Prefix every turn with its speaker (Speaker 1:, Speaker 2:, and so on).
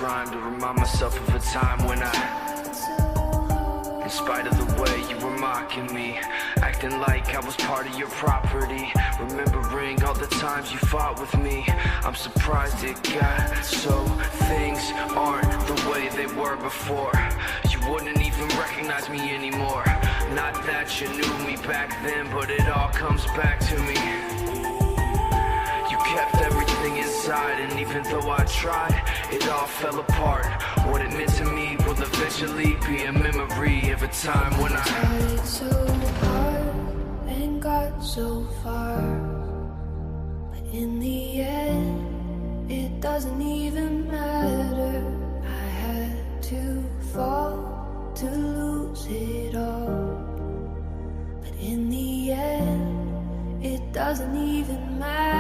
Speaker 1: Rhyme to remind myself of a time when in spite of the way you were mocking me, acting like I was part of your property, remembering all the times you fought with me, I'm surprised it got so things aren't the way they were before. You wouldn't even recognize me anymore. Not that you knew me back then, but it all comes back to me. Kept everything inside, and even though I tried, it all fell apart. What it meant to me will eventually be a memory of a time when I
Speaker 2: tried so hard and got so far, but in the end, it doesn't even matter. I had to fall to lose it all, but in the end, it doesn't even matter.